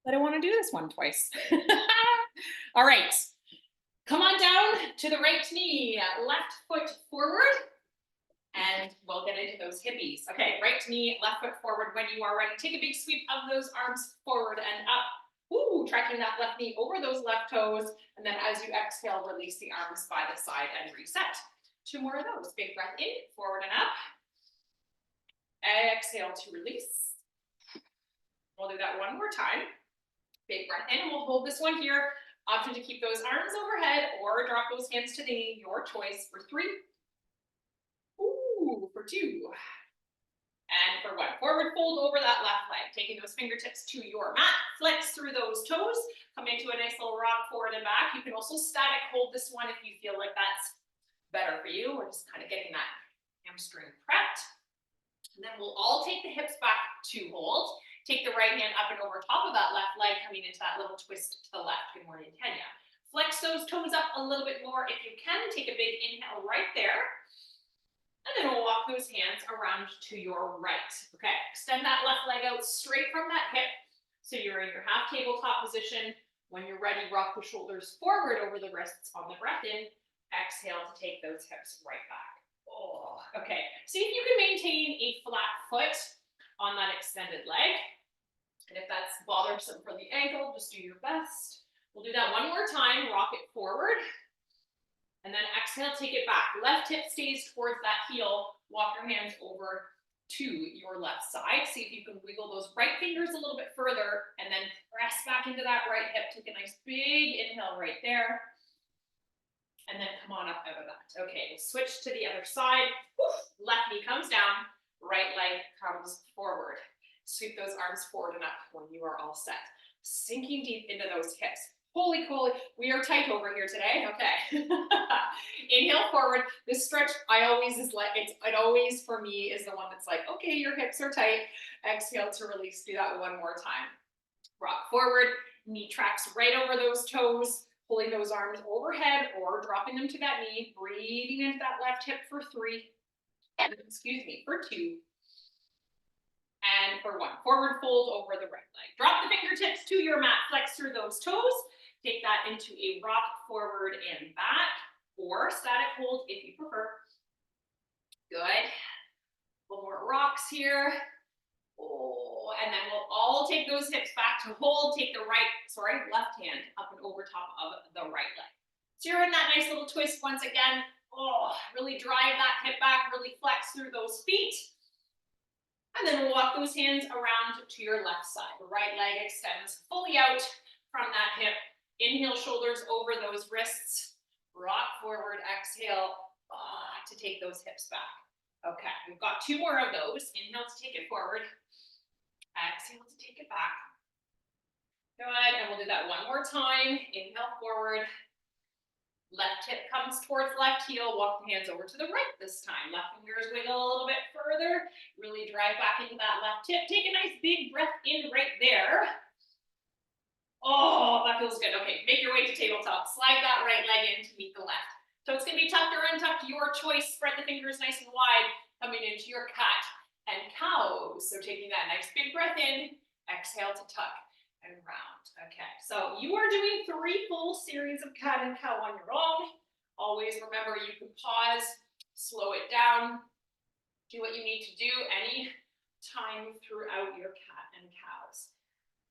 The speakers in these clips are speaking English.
but I want to do this one twice. All right. Come on down to the right knee, left foot forward, and we'll get into those hippies. Okay, right knee, left foot forward. When you are ready, take a big sweep of those arms forward and up. Woo, tracking that left knee over those left toes. And then as you exhale, release the arms by the side and reset. 2 more of those. Big breath in, forward and up. Exhale to release. We'll do that one more time. Big breath in, and we'll hold this one here. Option to keep those arms overhead or drop those hands to the knee, your choice, for 3. Ooh, for 2. And for 1. Forward fold over that left leg, taking those fingertips to your mat, flex through those toes, come into a nice little rock forward and back. You can also static hold this one if you feel like that's better for you. We're just kind of getting that hamstring prepped. And then we'll all take the hips back to hold. Take the right hand up and over top of that left leg, coming into that little twist to the left. Good morning, Kenya. Flex those toes up a little bit more if you can. Take a big inhale right there. And then we'll walk those hands around to your right. Okay, extend that left leg out straight from that hip. So you're in your half tabletop position. When you're ready, rock the shoulders forward over the wrists on the breath in. Exhale to take those hips right back. Oh, okay. See if you can maintain a flat foot on that extended leg. And if that's bothersome for the ankle, just do your best. We'll do that one more time. Rock it forward. And then exhale, take it back. Left hip stays towards that heel. Walk your hands over to your left side. See if you can wiggle those right fingers a little bit further and then press back into that right hip. Take a nice big inhale right there. And then come on up out of that. Okay, we'll switch to the other side. Left knee comes down, right leg comes forward. Sweep those arms forward and up when you are all set. Sinking deep into those hips. Holy coly, we are tight over here today. Okay. Inhale forward. This stretch, it always for me is the one that's like, okay, your hips are tight. Exhale to release. Do that one more time. Rock forward, knee tracks right over those toes, pulling those arms overhead or dropping them to that knee, breathing into that left hip for 3, and for 2, and for 1. Forward fold over the right leg. Drop the fingertips to your mat, flex through those toes, take that into a rock forward and back, or static hold if you prefer. Good. A little more rocks here. Oh, and then we'll all take those hips back to hold. Take the left hand up and over top of the right leg. So you're in that nice little twist once again. Oh, really drive that hip back, really flex through those feet. And then we'll walk those hands around to your left side. The right leg extends fully out from that hip. Inhale, shoulders over those wrists. Rock forward, exhale to take those hips back. Okay, we've got 2 more of those. Inhale to take it forward. Exhale to take it back. Good, and we'll do that one more time. Inhale forward. Left hip comes towards left heel. Walk the hands over to the right this time. Left fingers wiggle a little bit further. Really drive back into that left hip. Take a nice big breath in right there. Oh, that feels good. Okay, make your way to tabletop. Slide that right leg in to meet the left. So it's going to be tucked or untucked, your choice. Spread the fingers nice and wide, coming into your cat and cow. So taking that nice big breath in, exhale to tuck and round. Okay, so you are doing 3 full series of cat and cow on your own. Always remember you can pause, slow it down, do what you need to do any time throughout your cat and cows.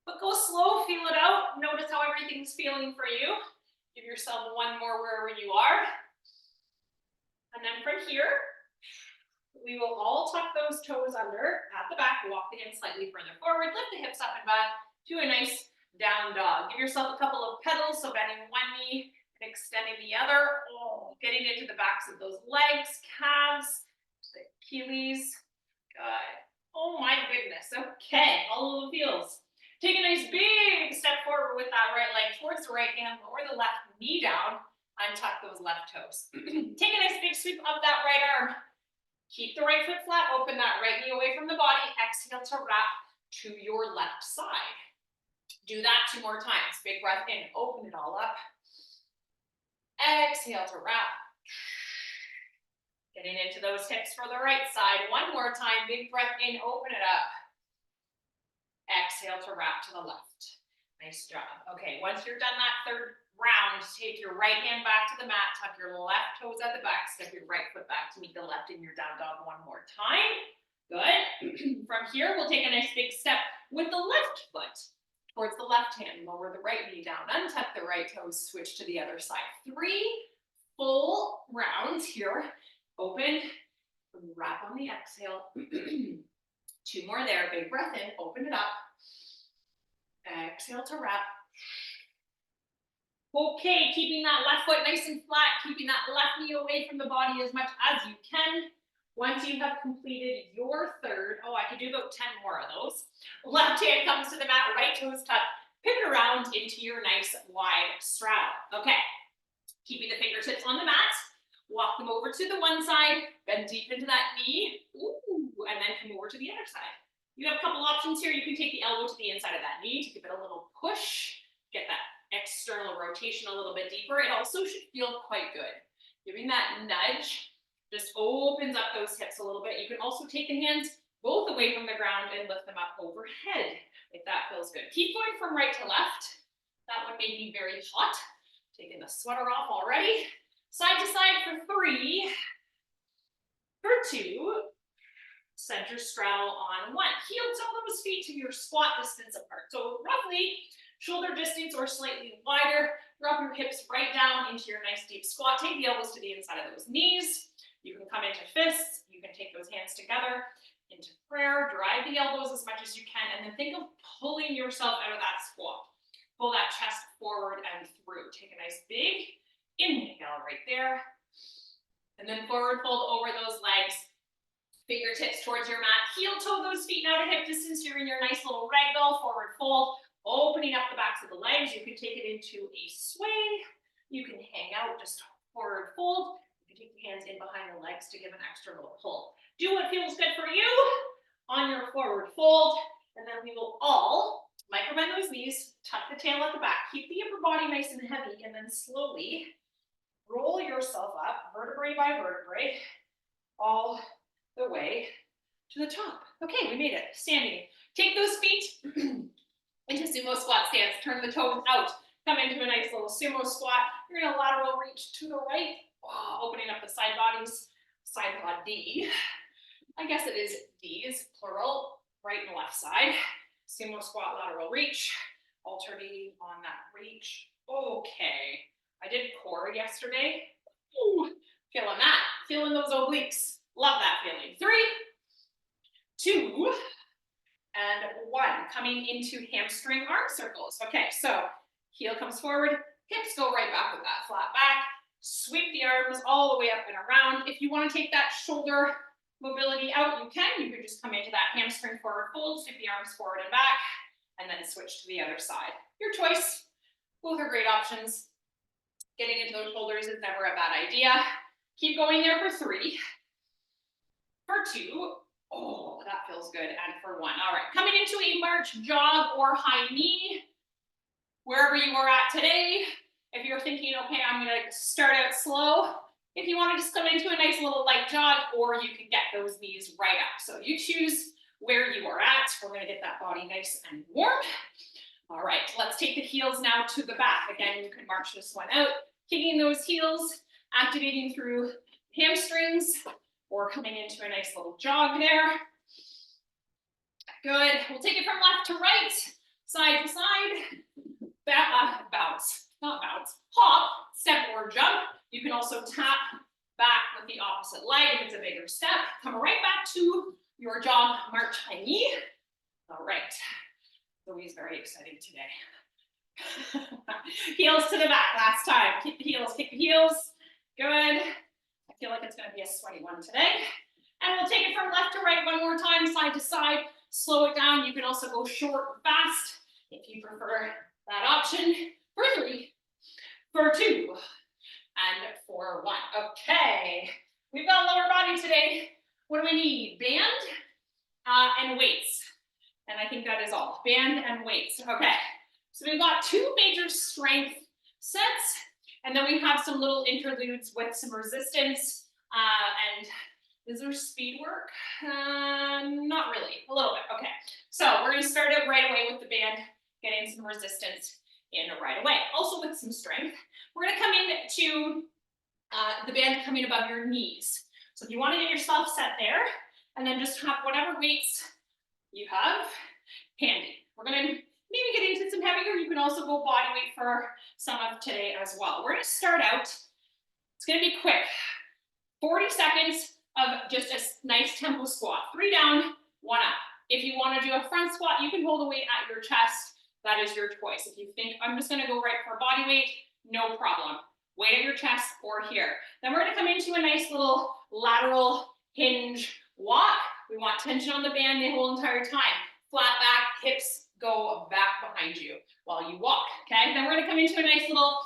But go slow, feel it out. Notice how everything's feeling for you. Give yourself 1 more wherever you are. And then from here, we will all tuck those toes under at the back, walk the hands slightly further forward, lift the hips up and back to a nice down dog. Give yourself a couple of pedals, so bending one knee and extending the other. Oh, getting into the backs of those legs, calves, the Achilles. Good. Oh my goodness. Okay, all of the feels. Take a nice big step forward with that right leg towards the right hand, lower the left knee down, untuck those left toes. Take a nice big sweep of that right arm. Keep the right foot flat, open that right knee away from the body. Exhale to wrap to your left side. Do that 2 more times. Big breath in, open it all up. Exhale to wrap. Getting into those hips for the right side. 1 more time, big breath in, open it up. Exhale to wrap to the left. Nice job. Okay, once you're done that third round, take your right hand back to the mat, tuck your left toes at the back, step your right foot back to meet the left in your down dog one more time. Good. From here, we'll take a nice big step with the left foot towards the left hand. Lower the right knee down, untuck the right toes, switch to the other side. 3 full rounds here. Open, wrap on the exhale. 2 more there. Big breath in, open it up. Exhale to wrap. Okay, keeping that left foot nice and flat, keeping that left knee away from the body as much as you can. Once you have completed your third, I could do about 10 more of those. Left hand comes to the mat, right toes tucked, pivot around into your nice wide straddle. Okay, keeping the fingertips on the mat, walk them over to the one side, bend deep into that knee, and then come over to the other side. You have a couple options here. You can take the elbow to the inside of that knee to give it a little push, get that external rotation a little bit deeper. It also should feel quite good. Giving that nudge just opens up those hips a little bit. You can also take the hands both away from the ground and lift them up overhead if that feels good. Keep going from right to left. That one made me very hot. Taking the sweater off already. Side to side for 3, for 2, center straddle on 1. Heel toe those feet to your squat distance apart. So roughly shoulder distance or slightly wider. Drop your hips right down into your nice deep squat. Take the elbows to the inside of those knees. You can come into fists. You can take those hands together into prayer. Drive the elbows as much as you can. And then think of pulling yourself out of that squat. Pull that chest forward and through. Take a nice big inhale right there. And then forward fold over those legs. Fingertips towards your mat. Heel toe those feet now to hip distance. You're in your nice little ragdoll forward fold. Opening up the backs of the legs. You can take it into a sway. You can hang out, just forward fold. You can take the hands in behind the legs to give an extra little pull. Do what feels good for you on your forward fold. And then we will all micro-bend those knees, tuck the tail at the back, keep the upper body nice and heavy, and then slowly roll yourself up, vertebrae by vertebrae, all the way to the top. Okay, we made it. Standing. Take those feet into sumo squat stance. Turn the toes out. Come into a nice little sumo squat. You're going to lateral reach to the right. Opening up the side bodies. Side pod D. I guess it is D's, plural, right and left side. Sumo squat, lateral reach. Alternating on that reach. Okay. I did core yesterday. Ooh, feeling that. Feeling those obliques. Love that feeling. 3, 2, and 1. Coming into hamstring arm circles. Okay, so heel comes forward, hips go right back with that flat back. Sweep the arms all the way up and around. If you want to take that shoulder mobility out, you can. You can just come into that hamstring forward fold, sweep the arms forward and back, and then switch to the other side. Your choice. Both are great options. Getting into those shoulders is never a bad idea. Keep going there for 3. For 2, that feels good, and for 1. All right, coming into a march, jog, or high knee, wherever you are at today. If you're thinking, okay, I'm gonna start out slow, if you wanna just come into a nice little light jog, or you can get those knees right up. So you choose where you are at. We're gonna get that body nice and warm. All right, let's take the heels now to the back. Again, you can march this one out, kicking those heels, activating through hamstrings, or coming into a nice little jog there. Good. We'll take it from left to right, side to side. Bounce, not bounce. Hop, step or jump. You can also tap back with the opposite leg if it's a bigger step. Come right back to your jog, march, high knee. All right. Louise, very exciting today. Heels to the back last time. Kick the heels, kick the heels. Good. I feel like it's going to be a sweaty one today. And we'll take it from left to right one more time, side to side. Slow it down. You can also go short or fast if you prefer that option. For 3, for 2, and for 1. Okay. We've got lower body today. What do we need? Band and weights. And I think that is all. Band and weights. Okay. So we've got 2 major strength sets. And then we have some little interludes with some resistance. And is there speed work? Not really, a little bit. Okay. So we're going to start out right away with the band. getting some resistance in right away. Also with some strength, we're gonna come into the band coming above your knees. So if you wanna get yourself set there, and then just have whatever weights you have handy. We're gonna maybe get into some heavier. You can also go body weight for some of today as well. We're gonna start out, it's gonna be quick. 40 seconds of just a nice tempo squat. 3 down, 1 up. If you wanna do a front squat, you can hold the weight at your chest. That is your choice. If you think, I'm just gonna go right for body weight, no problem. Weight at your chest or here. Then we're gonna come into a nice little lateral hinge walk. We want tension on the band the whole entire time. Flat back, hips go back behind you while you walk, okay? Then we're gonna come into a nice little,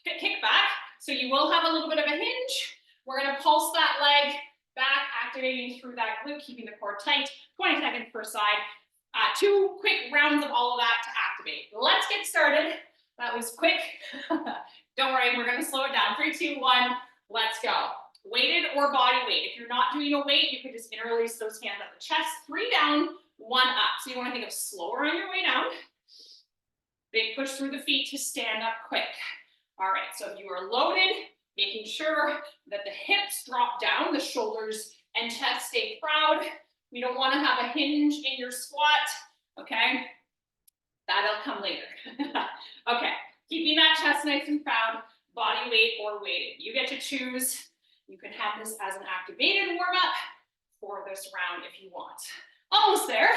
kick back. So you will have a little bit of a hinge. We're gonna pulse that leg back, activating through that glute, keeping the core tight, 20 seconds per side. 2 quick rounds of all of that to activate. Let's get started. That was quick. Don't worry, we're gonna slow it down. 3, 2, 1, let's go. Weighted or body weight. If you're not doing a weight, you can just interlace those hands at the chest. 3 down, 1 up. So you wanna think of slower on your way down. Big push through the feet to stand up quick. All right, so if you are loaded, making sure that the hips drop down, the shoulders and chest stay proud. We don't wanna have a hinge in your squat, okay? That'll come later. Okay, keeping that chest nice and proud, body weight or weighted. You get to choose. You can have this as an activated warm-up for this round if you want. Almost there.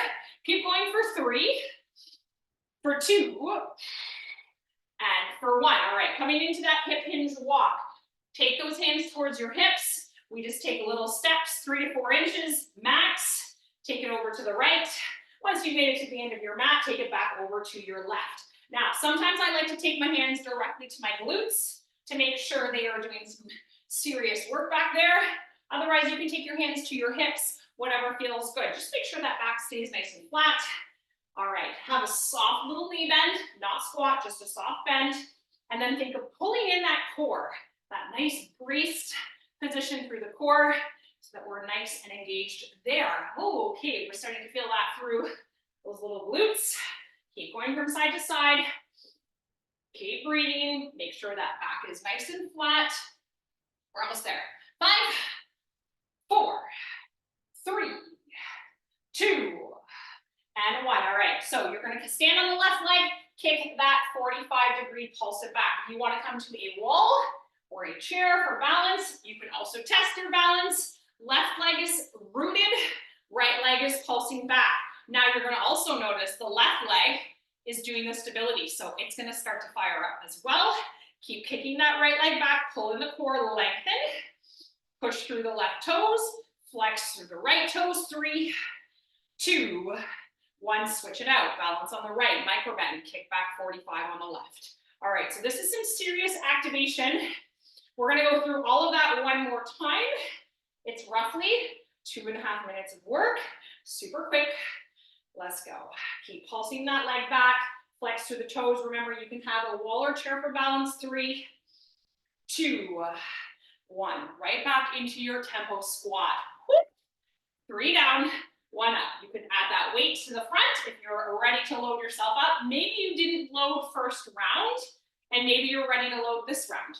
Keep going for 3, for 2, and for 1. All right, coming into that hip hinge walk. Take those hands towards your hips. We just take little steps, 3 to 4 inches max. Take it over to the right. Once you've made it to the end of your mat, take it back over to your left. Now, sometimes I like to take my hands directly to my glutes to make sure they are doing some serious work back there. Otherwise, you can take your hands to your hips, whatever feels good. Just make sure that back stays nice and flat. All right, have a soft little knee bend, not squat, just a soft bend. And then think of pulling in that core, that nice braced position through the core so that we're nice and engaged there. Oh, okay, we're starting to feel that through those little glutes. Keep going from side to side. Keep breathing. Make sure that back is nice and flat. We're almost there. 5, 4, 3, 2, and 1. All right, so you're gonna stand on the left leg, kick that 45-degree pulse it back. If you wanna come to a wall or a chair for balance, you can also test your balance. Left leg is rooted, right leg is pulsing back. Now you're gonna also notice the left leg is doing the stability, so it's gonna start to fire up as well. Keep kicking that right leg back, pull in the core, lengthen. Push through the left toes, flex through the right toes. 3, 2, 1, switch it out. Balance on the right, micro bend, kick back 45 on the left. All right, so this is some serious activation. We're gonna go through all of that one more time. It's roughly 2.5 minutes of work, super quick. Let's go. Keep pulsing that leg back, flex through the toes. Remember, you can have a wall or chair for balance. 3, 2, 1. Right back into your tempo squat. 3 down, 1 up. You can add that weight to the front if you're ready to load yourself up. Maybe you didn't load first round, and maybe you're ready to load this round.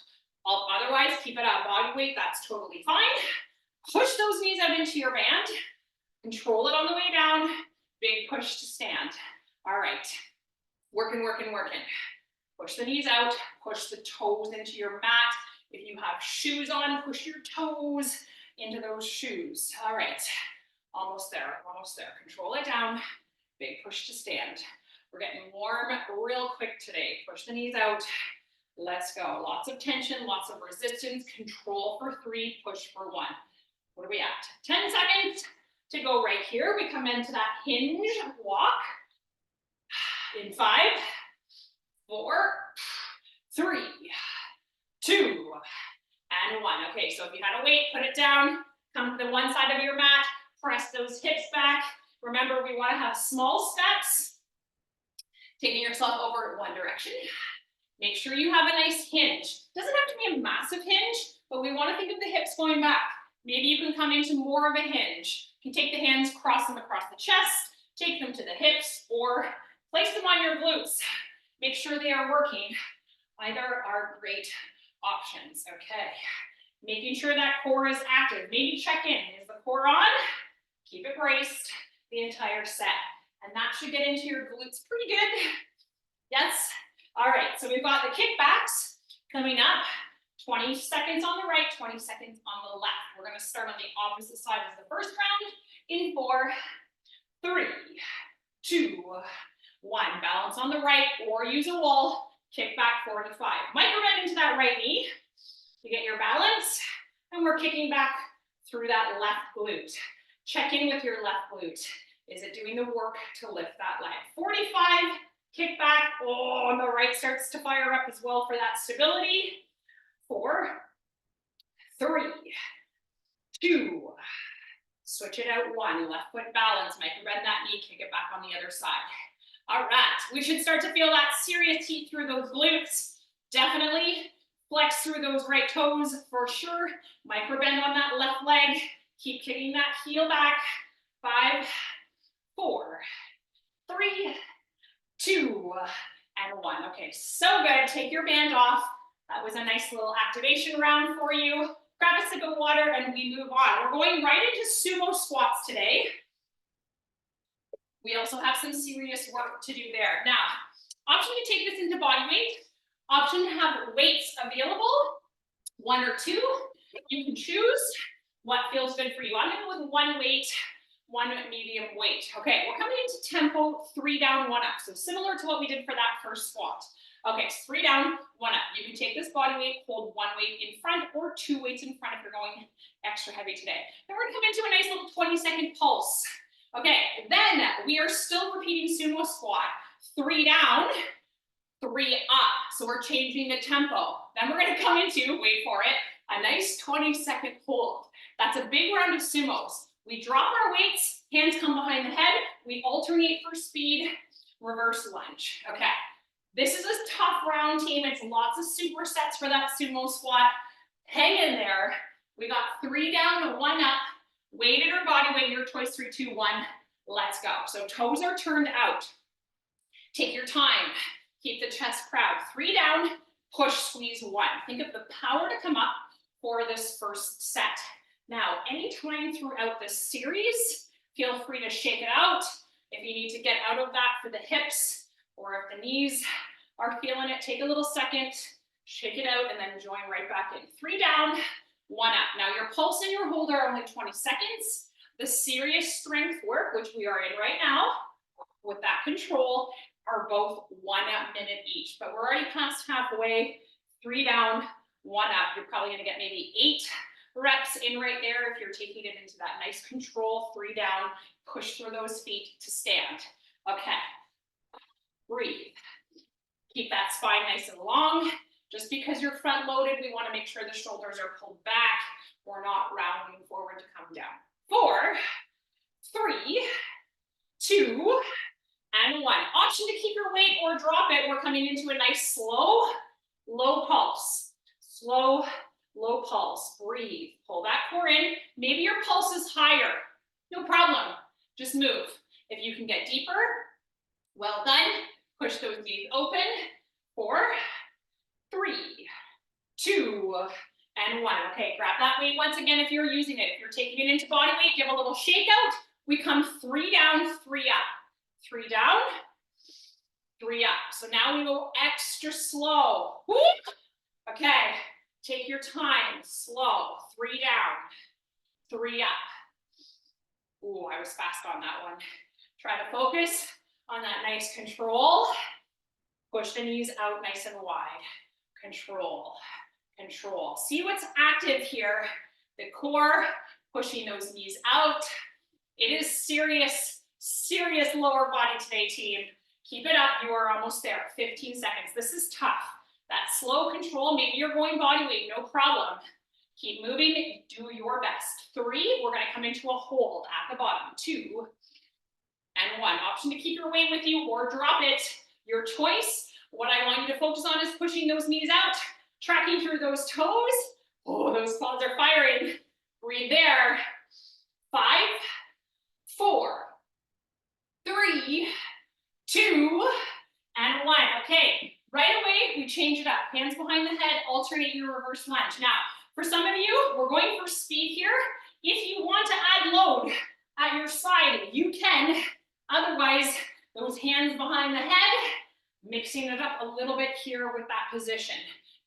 Otherwise, keep it at body weight. That's totally fine. Push those knees out into your band. Control it on the way down. Big push to stand. All right. Working, working, working. Push the knees out. Push the toes into your mat. If you have shoes on, push your toes into those shoes. All right. Almost there. Almost there. Control it down. Big push to stand. We're getting warm real quick today. Push the knees out. Let's go. Lots of tension, lots of resistance. Control for 3, push for 1. What are we at? 10 seconds to go right here. We come into that hinge walk. In 5, 4, 3, 2, and 1. Okay, so if you had a weight, put it down. Come to the one side of your mat. Press those hips back. Remember, we want to have small steps. Taking yourself over one direction. Make sure you have a nice hinge. Doesn't have to be a massive hinge, but we want to think of the hips going back. Maybe you can come into more of a hinge. You can take the hands, cross them across the chest, take them to the hips, or Place them on your glutes. Make sure they are working. Either are great options, okay? Making sure that core is active. Maybe check in. Is the core on? Keep it braced the entire set. And that should get into your glutes pretty good. Yes? All right, so we've got the kickbacks coming up. 20 seconds on the right, 20 seconds on the left. We're gonna start on the opposite side as the first round in 4, 3, 2, 1. Balance on the right or use a wall. Kick back 4 to 5. Micro bend into that right knee to get your balance. And we're kicking back through that left glute. Check in with your left glute. Is it doing the work to lift that leg? 45, kick back. Oh, and the right starts to fire up as well for that stability. 4, 3, 2. Switch it out 1. Left foot balance. Micro bend that knee. Kick it back on the other side. All right. We should start to feel that serious heat through those glutes. Definitely flex through those right toes for sure. Micro bend on that left leg. Keep kicking that heel back. 5, 4, 3, 2, and 1. Okay, so good. Take your band off. That was a nice little activation round for you. Grab a sip of water and we move on. We're going right into sumo squats today. We also have some serious work to do there. Now, option to take this into body weight. Option to have weights available. 1 or 2. You can choose what feels good for you. I'm going to go with 1 weight, 1 medium weight. Okay, we're coming into tempo 3 down, 1 up. So similar to what we did for that first squat. Okay, so 3 down, 1 up. You can take this body weight, hold 1 weight in front or 2 weights in front if you're going extra heavy today. Then we're gonna come into a nice little 20-second pulse. Okay, then we are still repeating sumo squat. 3 down, 3 up. So we're changing the tempo. Then we're gonna come into, wait for it, a nice 20-second hold. That's a big round of sumos. We drop our weights, hands come behind the head, we alternate for speed, reverse lunge. Okay. This is a tough round, team. It's lots of supersets for that sumo squat. Hang in there. We got 3 down, 1 up. Weighted or body weight, your choice. 3, 2, 1. Let's go. So toes are turned out. Take your time. Keep the chest proud. 3 down, push, squeeze 1. Think of the power to come up for this first set. Now, anytime throughout this series, feel free to shake it out. If you need to get out of that for the hips, or if the knees are feeling it, take a little second, shake it out, and then join right back in. 3 down, 1 up. Now your pulse and your hold are only 20 seconds. The serious strength work, which we are in right now, with that control, are both 1 minute each. But we're already past halfway. 3 down, 1 up. You're probably gonna get maybe 8 reps in right there if you're taking it into that nice control. 3 down, push through those feet to stand. Okay. Breathe. Keep that spine nice and long. Just because you're front loaded, we want to make sure the shoulders are pulled back. We're not rounding forward to come down. 4, 3, 2, and 1. Option to keep your weight or drop it. We're coming into a nice slow, low pulse. Slow, low pulse. Breathe. Pull that core in. Maybe your pulse is higher. No problem. Just move. If you can get deeper, well done. Push those knees open. 4, 3, 2, and 1. Okay, grab that weight once again if you're using it. If you're taking it into body weight, give a little shake out. We come 3 down, 3 up. 3 down, 3 up. So now we go extra slow. Woo! Okay, take your time, slow. 3 down, 3 up. Ooh, I was fast on that one. Try to focus on that nice control. Push the knees out nice and wide. Control, control. See what's active here. The core, pushing those knees out. It is serious, serious lower body today, team. Keep it up. You are almost there. 15 seconds. This is tough. That slow control, maybe you're going body weight, no problem. Keep moving, do your best. 3, we're gonna come into a hold at the bottom. 2, and 1. Option to keep your weight with you or drop it. Your choice. What I want you to focus on is pushing those knees out, tracking through those toes. Oh, those quads are firing. Breathe there. 5, 4, 3, 2, change it up. Hands behind the head, alternate your reverse lunge. Now, for some of you, we're going for speed here. If you want to add load at your side, you can. Otherwise, those hands behind the head, mixing it up a little bit here with that position.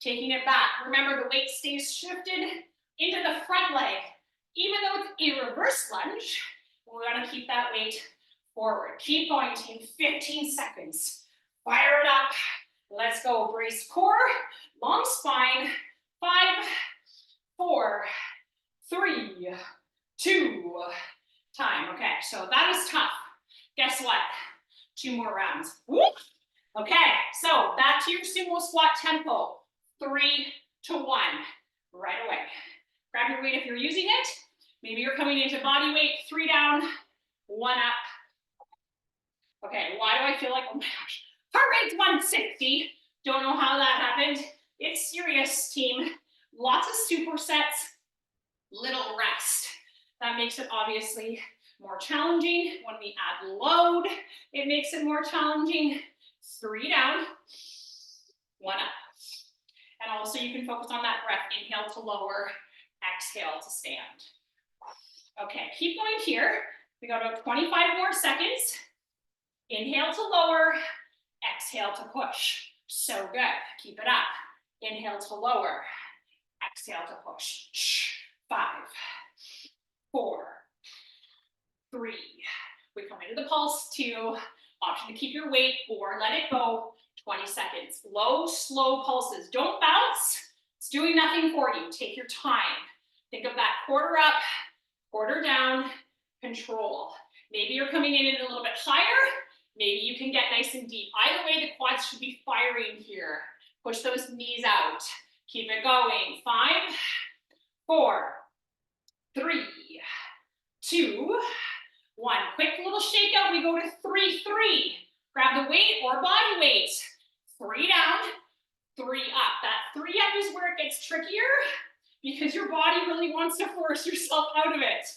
Taking it back. Remember, the weight stays shifted into the front leg. Even though it's a reverse lunge, we're gonna keep that weight forward. Keep going, team, 15 seconds. Fire it up. Let's go, brace core, long spine. 5, 4, 3, 2, time. Okay, so that is tough. Guess what? 2 more rounds. Whoop. Okay, so back to your sumo squat tempo. 3 to 1, right away. Grab your weight if you're using it. Maybe you're coming into body weight, 3 down, 1 up. Okay, why do I feel like, oh my gosh, heart rate's 160. Don't know how that happened. It's serious, team. Lots of supersets, little rest. That makes it obviously more challenging. When we add load, it makes it more challenging. 3 down, 1 up. And also you can focus on that breath. Inhale to lower, exhale to stand. Okay, keep going here. We got about 25 more seconds. Inhale to lower, exhale to push. So good, keep it up. Inhale to lower, exhale to push. 5, 4, 3. We come into the pulse, 2. Option to keep your weight or let it go. 20 seconds. Low, slow pulses. Don't bounce. It's doing nothing for you. Take your time. Think of that quarter up, quarter down, control. Maybe you're coming in a little bit higher. Maybe you can get nice and deep. Either way, the quads should be firing here. Push those knees out. Keep it going. 5, 4, 3, 2, 1. Quick little shakeout. We go to 3, 3. Grab the weight or body weight. 3 down, 3 up. That 3 up is where it gets trickier because your body really wants to force yourself out of it.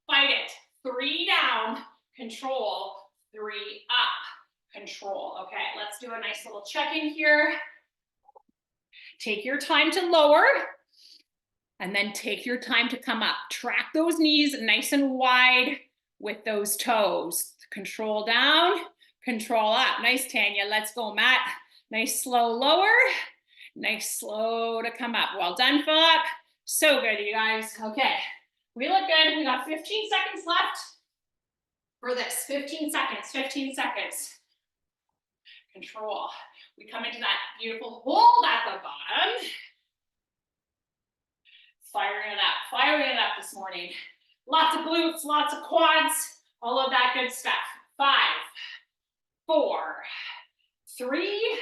Fight it. 3 down, control. 3 up, control. Okay, let's do a nice little check-in here. Take your time to lower and then take your time to come up. Track those knees nice and wide with those toes. Control down, control up. Nice, Tanya. Let's go, Matt. Nice slow lower. Nice slow to come up. Well done, Philip. So good, you guys. Okay, we look good. We got 15 seconds left for this. 15 seconds, 15 seconds. Control. We come into that beautiful hold at the bottom. Firing it up this morning. Lots of glutes, lots of quads, all of that good stuff. 5, 4, 3,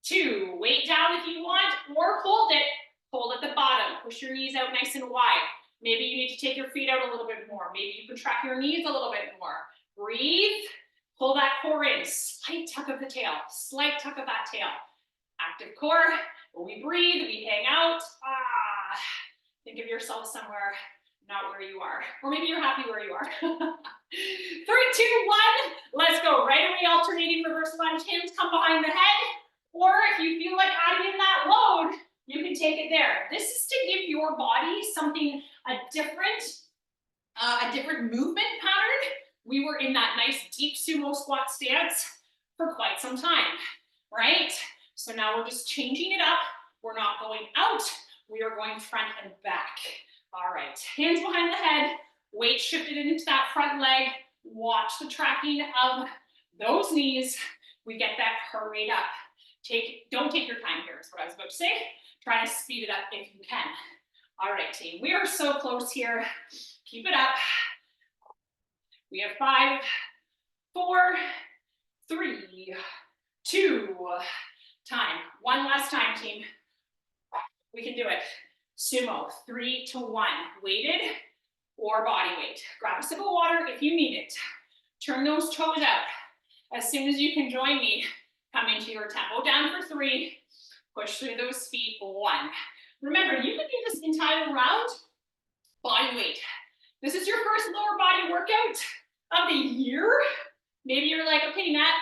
2. Weight down if you want, or hold it. Hold at the bottom. Push your knees out nice and wide. Maybe you need to take your feet out a little bit more. Maybe you can track your knees a little bit more. Breathe. Pull that core in. Slight tuck of the tail. Slight tuck of that tail. Active core. When we breathe, we hang out. Think of yourself somewhere not where you are. Or maybe you're happy where you are. 3, 2, 1. Let's go. Right away, alternating reverse lunge. Hands come behind the head. Or if you feel like adding in that load, you can take it there. This is to give your body something, a different movement pattern. We were in that nice deep sumo squat stance for quite some time, right? So now we're just changing it up. We're not going out. We are going front and back. All right, hands behind the head, weight shifted into that front leg. Watch the tracking of those knees. We get that heart rate up. Don't take your time here is what I was about to say. Try to speed it up if you can. All right, team, we are so close here. Keep it up. We have 5, 4, 3, 2, time. One last time, team. We can do it. Sumo, 3 to 1, weighted or body weight. Grab a sip of water if you need it. Turn those toes out. As soon as you can join me, come into your tempo. Down for 3, push through those feet, 1. Remember, you can do this entire round body weight. This is your first lower body workout of the year. Maybe you're like, okay, Nat,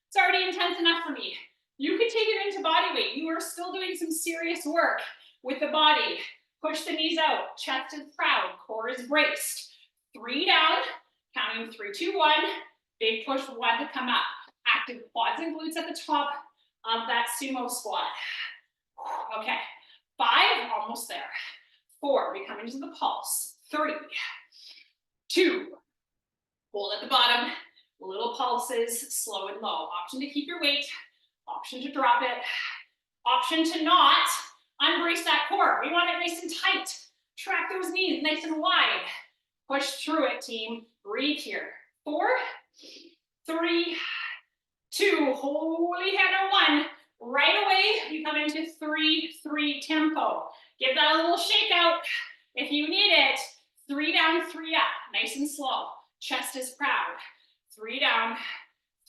it's already intense enough for me. You can take it into body weight. You are still doing some serious work with the body. Push the knees out, chest is proud, core is braced. 3 down, counting 3, 2, 1. Big push, 1 to come up. Active quads and glutes at the top of that sumo squat. Okay, 5, almost there. 4, we come into the pulse. 3, 2, hold at the bottom. Little pulses, slow and low. Option to keep your weight, option to drop it, option to not unbrace that core. We want it nice and tight. Track those knees nice and wide. Push through it, team. Breathe here. 4, 3, 2, holy header 1. Right away, you come into 3, 3 tempo. Give that a little shake out if you need it. 3 down, 3 up. Nice and slow. Chest is proud. 3 down,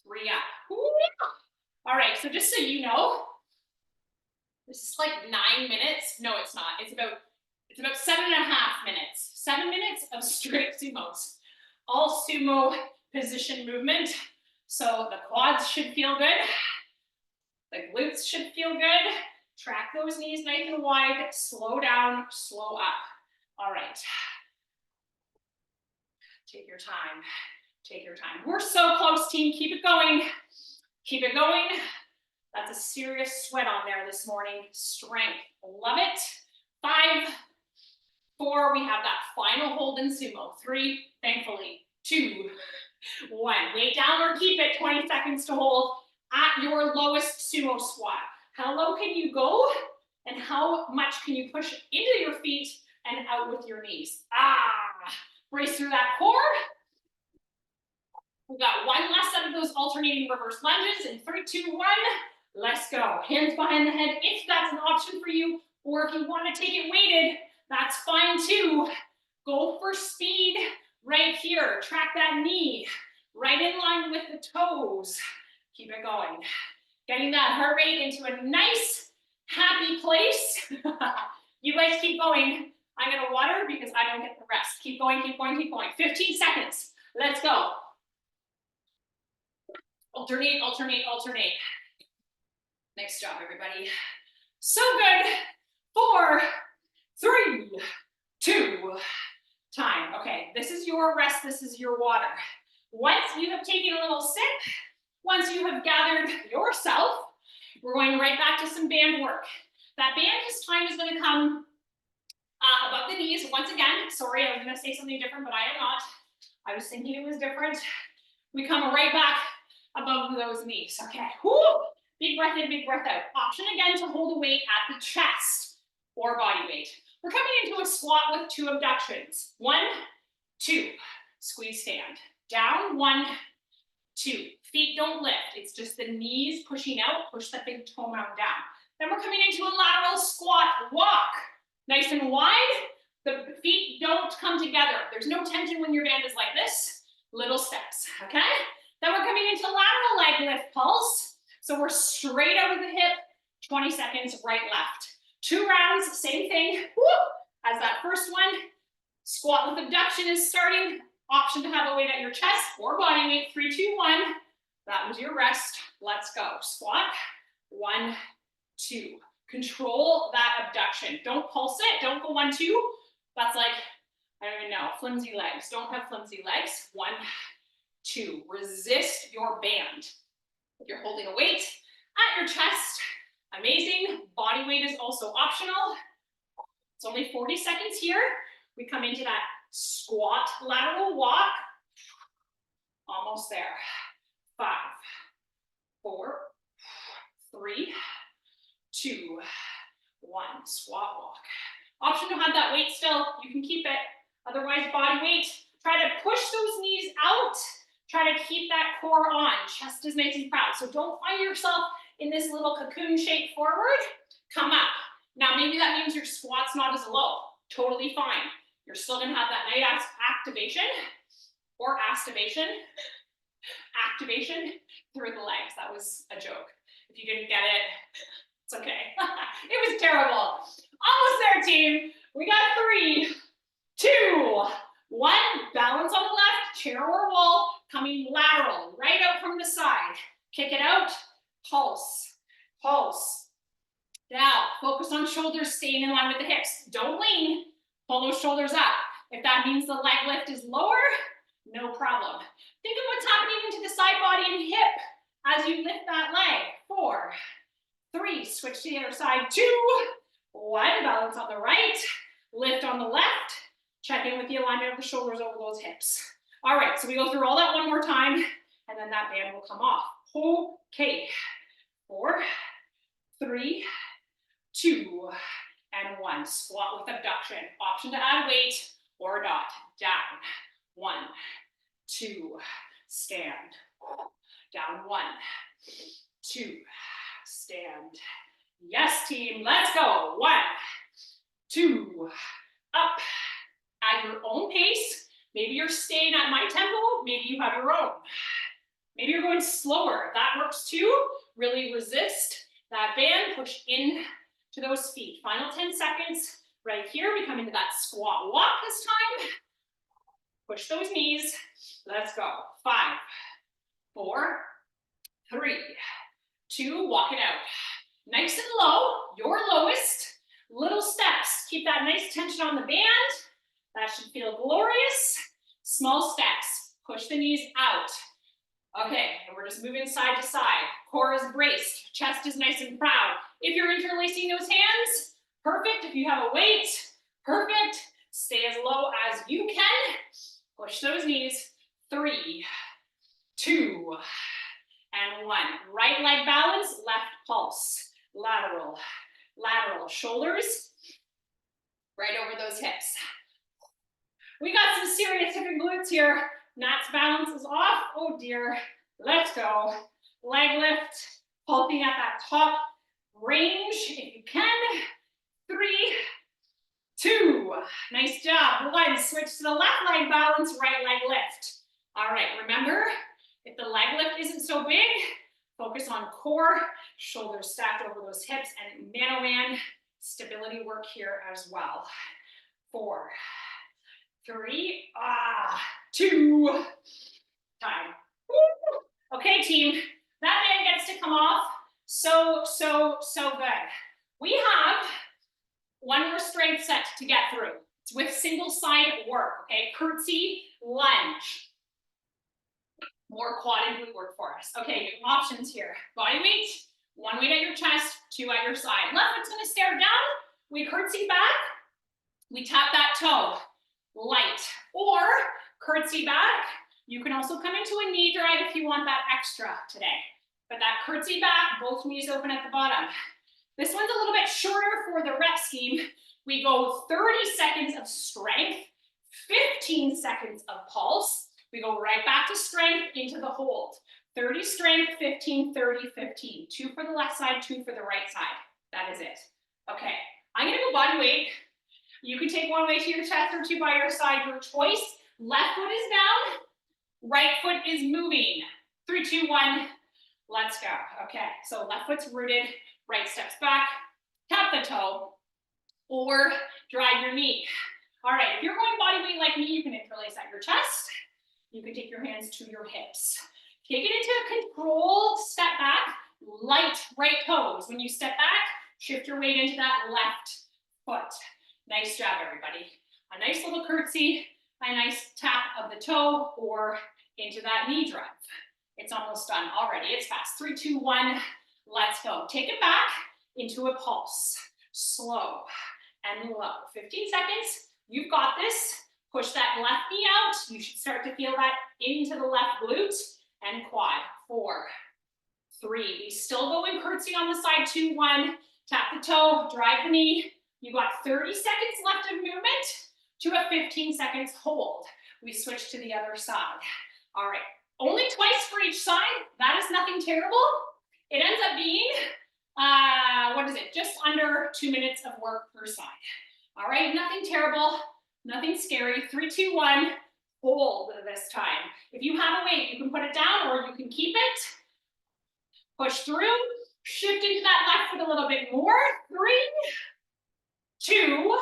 3 up. Ooh. All right, so just so you know, this is like 9 minutes. No, it's not. It's about 7.5 minutes. 7 minutes of straight sumos. All sumo position movement. So the quads should feel good. The glutes should feel good. Track those knees nice and wide. Slow down, slow up. All right. Take your time. Take your time. We're so close, team. Keep it going. Keep it going. That's a serious sweat on there this morning. Strength. Love it. 5, 4. We have that final hold in sumo. 3, thankfully. 2, 1. Weight down or keep it. 20 seconds to hold at your lowest sumo squat. How low can you go? And how much can you push into your feet and out with your knees? Brace through that core. We've got 1 last set of those alternating reverse lunges in 3, 2, 1. Let's go. Hands behind the head if that's an option for you, or if you want to take it weighted, that's fine too. Go for speed right here. Track that knee right in line with the toes. Keep it going. Getting that heart rate into a nice, happy place. You guys keep going. I'm going to water because I don't get the rest. Keep going, keep going, keep going. 15 seconds. Let's go. Alternate, alternate, alternate. Nice job, everybody. So good. 4, 3, 2, time. Okay, this is your rest. This is your water. Once you have taken a little sip, once you have gathered yourself, we're going right back to some band work. That band this time is going to come above the knees. Once again, sorry, I was going to say something different, but I am not. I was thinking it was different. We come right back above those knees. Okay, whoo! Big breath in, big breath out. Option again to hold a weight at the chest or body weight. We're coming into a squat with 2 abductions. 1, 2, squeeze stand. Down, 1, 2. Feet don't lift. It's just the knees pushing out. Push that big toe mound down. Then we're coming into a lateral squat walk. Nice and wide. The feet don't come together. There's no tension when your band is like this. Little steps, okay? Then we're coming into lateral leg lift pulse. So we're straight over the hip, 20 seconds, right, left. 2 rounds, same thing. Woo! As that first one, squat with abduction is starting. Option to have a weight at your chest or body weight. 3, 2, 1. That was your rest. Let's go. Squat. 1, 2. Control that abduction. Don't pulse it. Don't go 1, 2. That's like, I don't even know, flimsy legs. Don't have flimsy legs. 1, 2. Resist your band. If you're holding a weight at your chest, amazing. Body weight is also optional. It's only 40 seconds here. We come into that squat lateral walk. Almost there. 5, 4, 3, 2, 1. Squat walk. Option to have that weight still. You can keep it. Otherwise, body weight. Try to push those knees out. Try to keep that core on. Chest is nice and proud. So don't find yourself in this little cocoon shape forward. Come up. Now, maybe that means your squat's not as low. Totally fine. You're still going to have that nice activation or activation through the legs. That was a joke. If you didn't get it, it's okay. It was terrible. Almost there, team. We got 3, 2, 1. Balance on the left, chair or wall, coming lateral, right out from the side. Kick it out, pulse. pulse. Down, focus on shoulders staying in line with the hips. Don't lean, pull those shoulders up. If that means the leg lift is lower, no problem. Think of what's happening into the side body and hip as you lift that leg. 4, 3, switch to the other side. 2, 1, balance on the right, lift on the left. Check in with the alignment of the shoulders over those hips. All right, so we go through all that one more time, and then that band will come off. Okay, 4, 3, 2, and 1. Squat with abduction. Option to add weight or not. Down. 1, 2, stand. Down. 1, 2, stand. Yes, team, let's go. 1, 2, up. At your own pace. Maybe you're staying at my tempo. Maybe you have your own. Maybe you're going slower. That works too. Really resist that band. Push in to those feet. Final 10 seconds. Right here, we come into that squat walk this time. Push those knees. Let's go. 5, 4, 3, 2, walk it out. Nice and low, your lowest. Little steps. Keep that nice tension on the band. That should feel glorious. Small steps. Push the knees out. Okay, and we're just moving side to side. Core is braced. Chest is nice and proud. If you're interlacing those hands, perfect. If you have a weight, perfect. Stay as low as you can. Push those knees. 3, 2, and 1. Right leg balance, left pulse. Lateral, lateral. Shoulders right over those hips. We got some serious hip and glutes here. Nat's balance is off. Oh dear. Let's go. Leg lift, pulsing at that top range if you can. 3, 2. Nice job. 1. Switch to the left leg balance, right leg lift. All right, remember, if the leg lift isn't so big, focus on core, shoulders stacked over those hips, and man-o-man stability work here as well. 4, 3, 2, time. Woo. Okay, team, that band gets to come off. So good. We have one more strength set to get through. It's with single side work, okay? Curtsy, lunge. More quad and glute work for us. Okay, options here. Body weight, 1 weight at your chest, 2 at your side. Left foot's gonna stare down. We curtsy back. We tap that toe, light. Or curtsy back. You can also come into a knee drag if you want that extra today. But that curtsy back, both knees open at the bottom. This one's a little bit shorter for the rep scheme. We go 30 seconds of strength, 15 seconds of pulse. We go right back to strength into the hold. 30 strength, 15, 30, 15. 2 for the left side, 2 for the right side. That is it. Okay, I'm gonna go body weight. You can take 1 weight to your chest or 2 by your side, your choice. Left foot is down, right foot is moving. 3, 2, 1, let's go. Okay, so left foot's rooted, right steps back, tap the toe, or drag your knee. All right, if you're going body weight like me, you can interlace at your chest. You can take your hands to your hips. Take it into a controlled step back, light right toes. When you step back, shift your weight into that left foot. Nice job, everybody. A nice little curtsy, a nice tap of the toe, or into that knee drive. It's almost done already. It's fast. 3, 2, 1, let's go. Take it back into a pulse. Slow and low. 15 seconds. You've got this. Push that left knee out. You should start to feel that into the left glute and quad. 4, 3. We still go in curtsy on the side. 2, 1. Tap the toe, drive the knee. You got 30 seconds left of movement to a 15 seconds hold. We switch to the other side. All right, only twice for each side. That is nothing terrible. It ends up being, what is it? Just under 2 minutes of work per side. All right, nothing terrible. Nothing scary. 3, 2, 1, hold this time. If you have a weight, you can put it down or you can keep it. Push through, shift into that left foot a little bit more. 3, 2,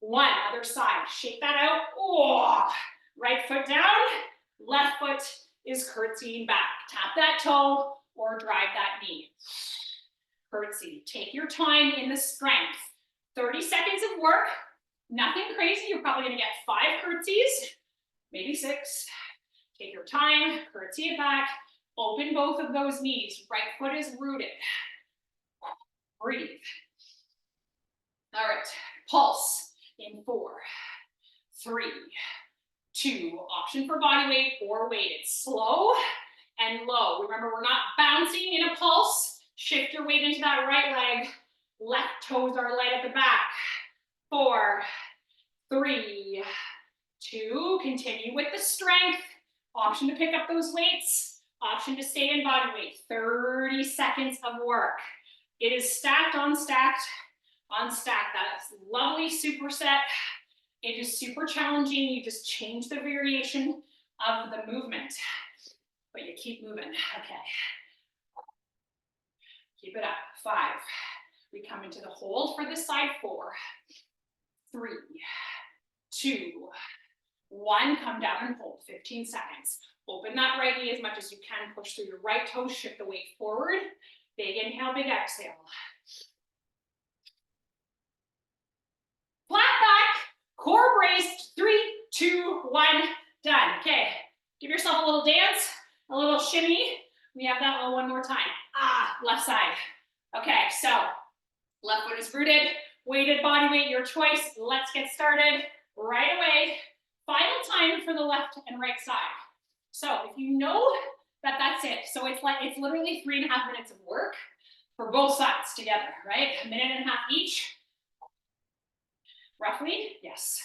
1, other side. Shake that out. Oh, right foot down, left foot is curtsying back. Tap that toe or drive that knee. curtsy. Take your time in the strength. 30 seconds of work, nothing crazy. You're probably gonna get 5 curtsies, maybe 6. Take your time, curtsy it back, open both of those knees. Right foot is rooted. Breathe. All right, pulse in 4, 3, 2, option for body weight or weighted. Slow and low. Remember, we're not bouncing in a pulse. Shift your weight into that right leg. Left toes are light at the back. 4, 3, 2, continue with the strength. Option to pick up those weights. Option to stay in body weight. 30 seconds of work. It is stacked on stacked on stacked. That's lovely superset. It is super challenging. You just change the variation of the movement, but you keep moving. Okay. Keep it up. 5. We come into the hold for this side. 4, 3, 2, 1. Come down and hold. 15 seconds. Open that right knee as much as you can. Push through your right toes. Shift the weight forward. Big inhale, big exhale. Flat back, core braced. 3, 2, 1. Done. Okay. Give yourself a little dance, a little shimmy. We have that one more time. Left side. Okay, so left foot is rooted, weighted body weight, your choice. Let's get started right away. Final time for the left and right side. So if you know that that's it, so it's literally 3.5 minutes of work for both sides together, right? 1.5 minutes each, roughly, yes.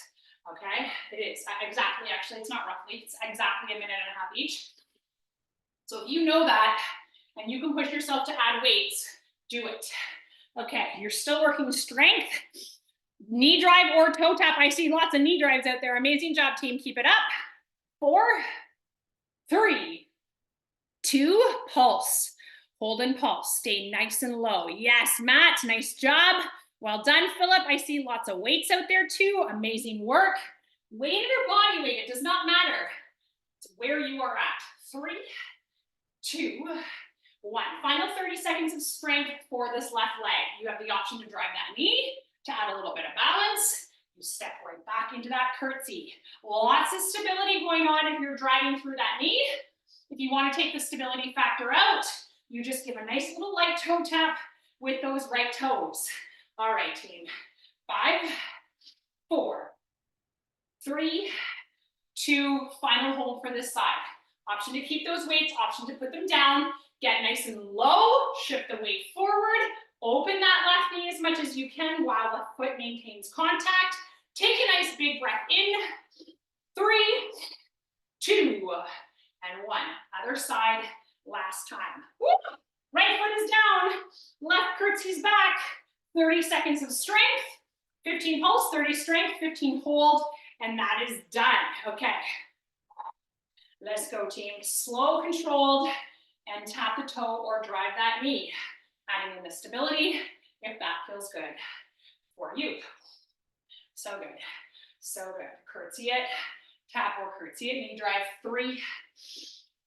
Okay, it is exactly, actually it's not roughly, it's exactly 1.5 minutes each. So if you know that, and you can push yourself to add weights, do it. Okay, you're still working strength. Knee drive or toe tap. I see lots of knee drives out there. Amazing job, team. Keep it up. 4, 3, 2, pulse. Hold and pulse. Stay nice and low. Yes, Matt, nice job. Well done, Philip. I see lots of weights out there too. Amazing work. Weight or body weight, it does not matter. It's where you are at. 3, 2, 1. Final 30 seconds of strength for this left leg. You have the option to drive that knee, to add a little bit of balance. You step right back into that curtsy. Lots of stability going on if you're driving through that knee. If you want to take the stability factor out, you just give a nice little light toe tap with those right toes. All right, team. 5, 4, 3, 2, final hold for this side. Option to keep those weights, option to put them down. Get nice and low, shift the weight forward, open that left knee as much as you can while the foot maintains contact. Take a nice big breath in. 3, 2, and 1. Other side, last time. Woo! Right foot is down, left curtsy's back. 30 seconds of strength, 15 pulse, 30 strength, 15 hold, and that is done. Okay. Let's go, team. Slow, controlled, and tap the toe or drive that knee. Adding in the stability, if that feels good for you. So good. So good. Curtsy it, tap or curtsy it, knee drive. 3,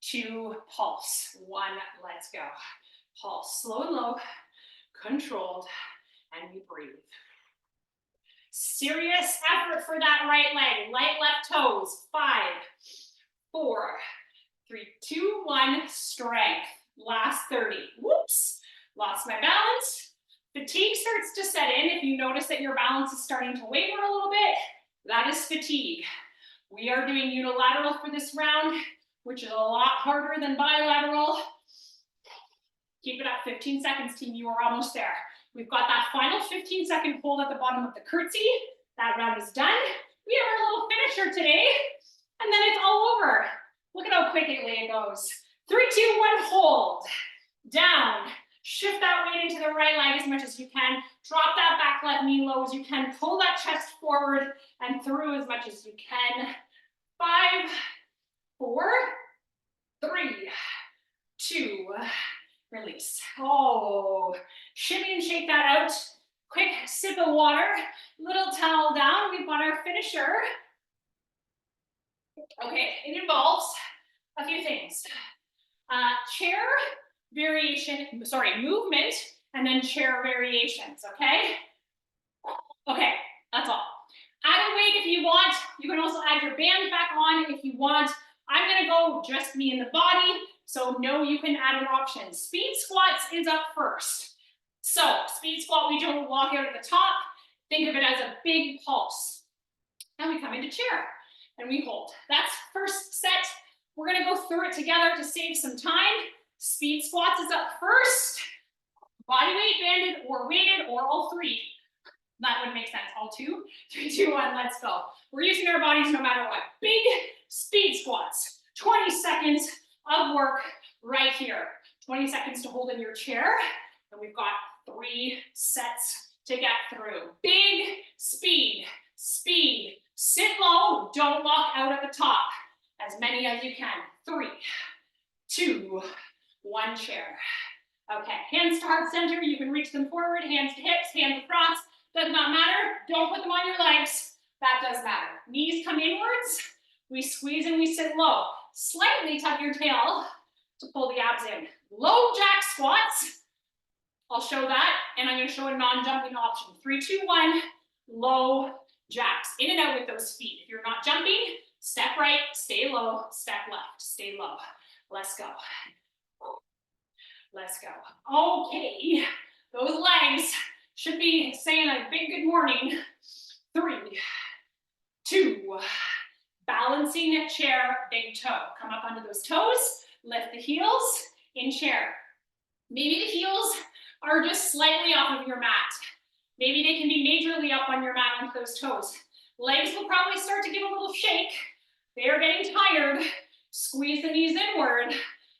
2, pulse. 1, let's go. Pulse, slow and low, controlled, and you breathe. Serious effort for that right leg. Light left toes. 5, 4, 3, 2, 1, strength. Last 30. Whoops, lost my balance. Fatigue starts to set in. If you notice that your balance is starting to waver a little bit, that is fatigue. We are doing unilateral for this round, which is a lot harder than bilateral. Keep it up, 15 seconds, team. You are almost there. We've got that final 15-second hold at the bottom of the curtsy. That round is done. We have our little finisher today, and then it's all over. Look at how quickly it goes. 3, 2, 1, hold. Down. Shift that weight into the right leg as much as you can. Drop that back left knee low as you can. Pull that chest forward and through as much as you can. 5, 4, 3, 2, release. Oh, shimmy and shake that out. Quick sip of water, little towel down. We've got our finisher. Okay, it involves a few things. Chair variation, movement and then chair variations, okay? Okay, that's all. Add a weight if you want. You can also add your band back on if you want. I'm gonna go just me and the body, so no, you can add an option. Speed squats is up first. So speed squat, we don't walk out at the top. Think of it as a big pulse. And we come into chair and we hold. That's first set. We're gonna go through it together to save some time. Speed squats is up first. Body weight, banded, or weighted, or all three. That would make sense. All two, 3, 2, 1, let's go. We're using our bodies no matter what. Big speed squats. 20 seconds of work right here. 20 seconds to hold in your chair. And we've got 3 sets to get through. Big speed, speed. Sit low, don't lock out at the top. As many as you can. 3, 2, 1, chair. Okay, hands to heart center. You can reach them forward, hands to hips, hands across. Does not matter. Don't put them on your legs. That does matter. Knees come inwards. We squeeze and we sit low. Slightly tuck your tail to pull the abs in. Low jack squats. I'll show that, and I'm going to show a non-jumping option. 3, 2, 1, low jacks. In and out with those feet. If you're not jumping, step right, stay low, step left, stay low. Let's go. Let's go. Okay, those legs should be saying a big good morning. 3, 2, balancing chair, big toe. Come up onto those toes, lift the heels in chair. Maybe the heels are just slightly off of your mat. Maybe they can be majorly up on your mat onto those toes. Legs will probably start to give a little shake. They are getting tired. Squeeze the knees inward.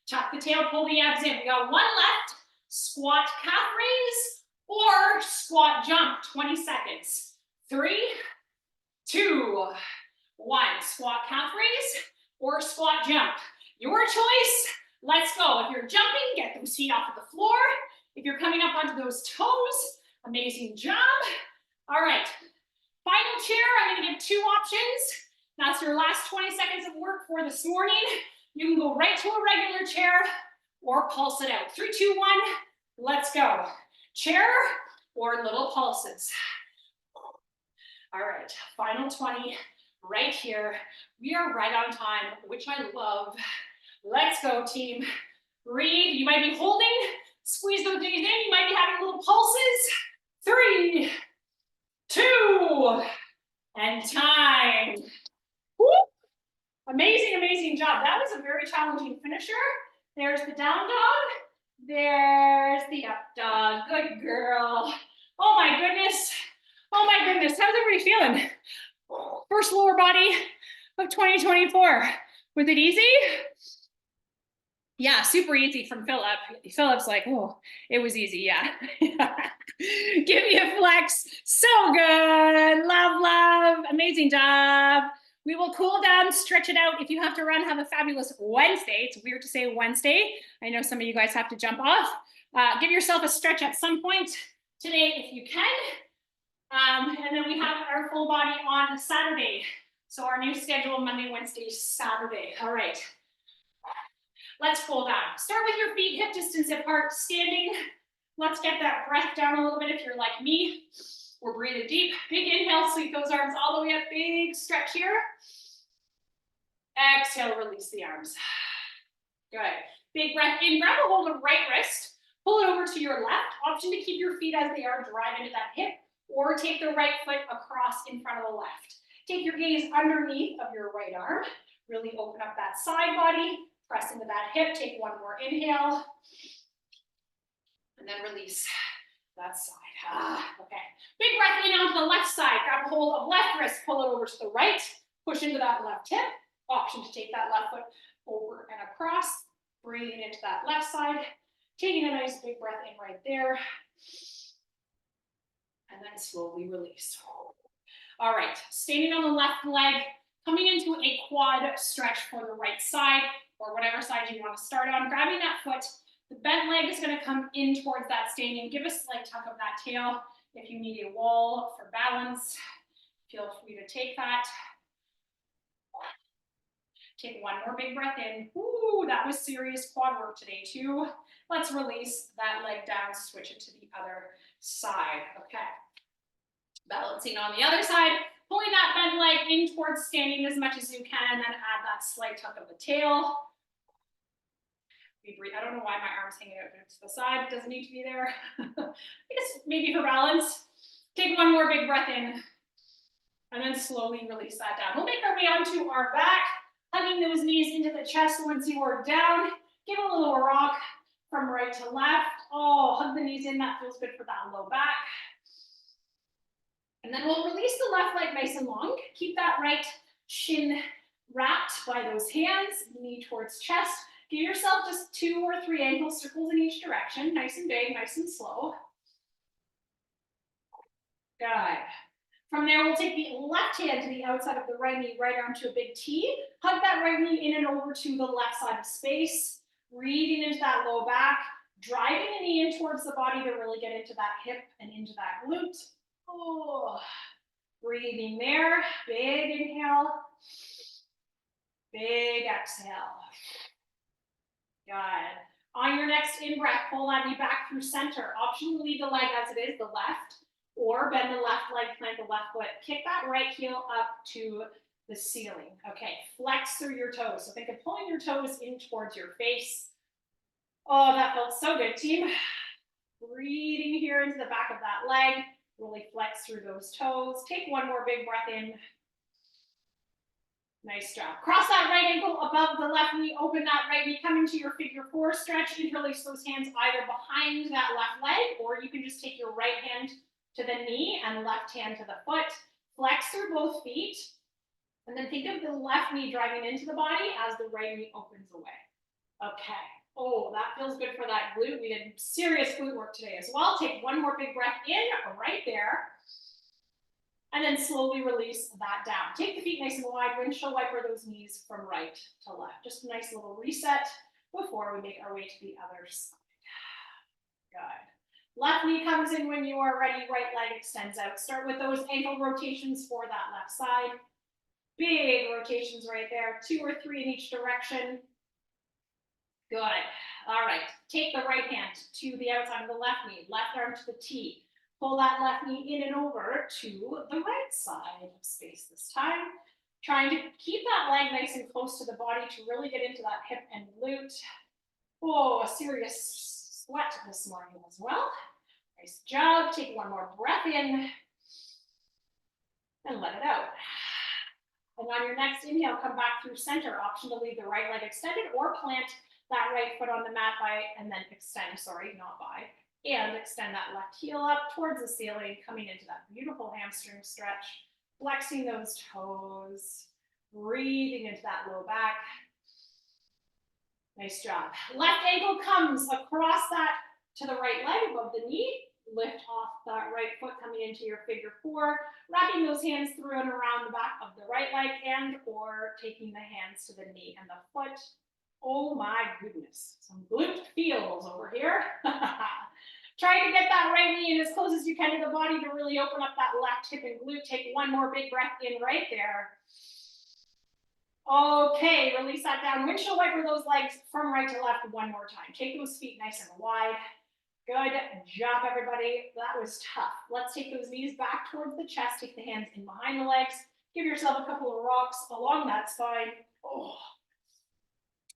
Tuck the tail, pull the abs in. We got 1 left. Squat calf raise or squat jump, 20 seconds. 3, 2, 1. Squat calf raise or squat jump. Your choice. Let's go. If you're jumping, get those feet off of the floor. If you're coming up onto those toes, amazing job. All right. Final chair, I'm going to give 2 options. That's your last 20 seconds of work for this morning. You can go right to a regular chair or pulse it out. 3, 2, 1, let's go. Chair or little pulses. All right, final 20 right here. We are right on time, which I love. Let's go, team. Breathe. You might be holding. Squeeze those knees in. You might be having little pulses. 3, 2, and time. Woo! Amazing, amazing job. That was a very challenging finisher. There's the down dog. There's the up dog. Good girl. Oh my goodness. Oh my goodness. How's everybody feeling? First lower body of 2024. Was it easy? Yeah, super easy from Philip. Philip's like, oh, it was easy, yeah. Give me a flex. So good. Love, love. Amazing job. We will cool down, stretch it out. If you have to run, have a fabulous Wednesday. It's weird to say Wednesday. I know some of you guys have to jump off. Give yourself a stretch at some point today if you can. And then we have our full body on Saturday. So our new schedule, Monday, Wednesday, Saturday. All right. Let's cool down. Start with your feet hip distance apart, standing. Let's get that breath down a little bit if you're like me. We're breathing deep. Big inhale, sweep those arms all the way up. Big stretch here. Exhale, release the arms. Good. Big breath in. Grab a hold of right wrist. Pull it over to your left. Option to keep your feet as they are. Drive into that hip. Or take the right foot across in front of the left. Take your gaze underneath of your right arm. Really open up that side body. Press into that hip. Take one more inhale. And then release that side. Okay. Big breath in onto the left side. Grab a hold of left wrist. Pull it over to the right. Push into that left hip. Option to take that left foot over and across. Breathing into that left side. Taking a nice big breath in right there. And then slowly release. All right. Standing on the left leg. Coming into a quad stretch for the right side. Or whatever side you want to start on. Grabbing that foot. The bent leg is going to come in towards that standing. Give a slight tuck of that tail. If you need a wall for balance, feel free to take that. Take one more big breath in. Ooh, that was serious quad work today too. Let's release that leg down, switch it to the other side. Okay. Balancing on the other side, pulling that bent leg in towards standing as much as you can, and then add that slight tuck of the tail. We breathe. I don't know why my arm's hanging out to the side. It doesn't need to be there. I guess maybe for balance. Take one more big breath in, and then slowly release that down. We'll make our way onto our back, hugging those knees into the chest once you are down. Give a little rock from right to left. Oh, hug the knees in. That feels good for that low back. And then we'll release the left leg nice and long. Keep that right shin wrapped by those hands, knee towards chest. Give yourself just 2 or 3 ankle circles in each direction. Nice and big, nice and slow. Good. From there, we'll take the left hand to the outside of the right knee, right arm to a big T. Hug that right knee in and over to the left side of space. Breathing into that low back. Driving the knee in towards the body to really get into that hip and into that glute. Oh, breathing there. Big inhale. Big exhale. Good. On your next in-breath, pull that knee back through center. Option to leave the leg as it is, the left. Or bend the left leg, plant the left foot. Kick that right heel up to the ceiling. Okay, flex through your toes. So think of pulling your toes in towards your face. Oh, that felt so good, team. Breathing here into the back of that leg. Really flex through those toes. Take one more big breath in. Nice job. Cross that right ankle above the left knee. Open that right knee. Come into your figure 4 stretch. Interlace those hands either behind that left leg, or you can just take your right hand to the knee and left hand to the foot. Flex through both feet. And then think of the left knee driving into the body as the right knee opens away. Okay. Oh, that feels good for that glute. We did serious glute work today as well. Take one more big breath in right there. And then slowly release that down. Take the feet nice and wide. Windshield wiper those knees from right to left. Just a nice little reset before we make our way to the other side. Good. Left knee comes in when you are ready. Right leg extends out. Start with those ankle rotations for that left side. Big rotations right there. 2 or 3 in each direction. Good. All right. Take the right hand to the outside of the left knee. Left arm to the T. Pull that left knee in and over to the right side of space this time. Trying to keep that leg nice and close to the body to really get into that hip and glute. Oh, a serious sweat this morning as well. Nice job. Take one more breath in and let it out. And on your next inhale, come back through center. Option to leave the right leg extended or plant that right foot on the mat and then extend, and extend that left heel up towards the ceiling, coming into that beautiful hamstring stretch, flexing those toes, breathing into that low back. Nice job. Left ankle comes across that to the right leg above the knee. Lift off that right foot coming into your figure 4, wrapping those hands through and around the back of the right leg and or taking the hands to the knee and the foot. Oh my goodness, some glute feels over here. Try to get that right knee in as close as you can to the body to really open up that left hip and glute. Take one more big breath in right there. Okay, release that down. Windshield wiper those legs from right to left one more time. Take those feet nice and wide. Good job, everybody. That was tough. Let's take those knees back towards the chest. Take the hands in behind the legs. Give yourself a couple of rocks along that spine. Oh.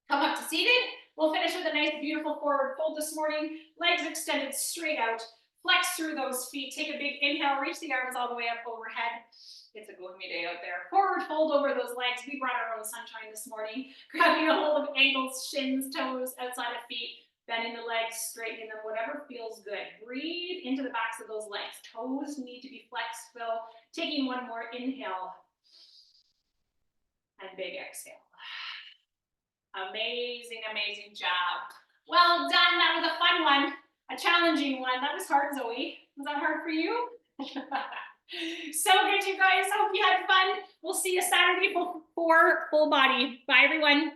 Come up to seated. We'll finish with a nice, beautiful forward fold this morning. Legs extended straight out. Flex through those feet. Take a big inhale. Reach the arms all the way up overhead. It's a gloomy day out there. Forward fold over those legs. We brought our own sunshine this morning. Grabbing a hold of ankles, shins, toes, outside of feet. Bending the legs, straightening them, whatever feels good. Breathe into the backs of those legs. Toes need to be flexed, Phil. Taking one more inhale. And big exhale. Amazing, amazing job. Well done. That was a fun one. A challenging one. That was hard, Zoe. Was that hard for you? So good, you guys. Hope you had fun. We'll see you Saturday for full body. Bye, everyone.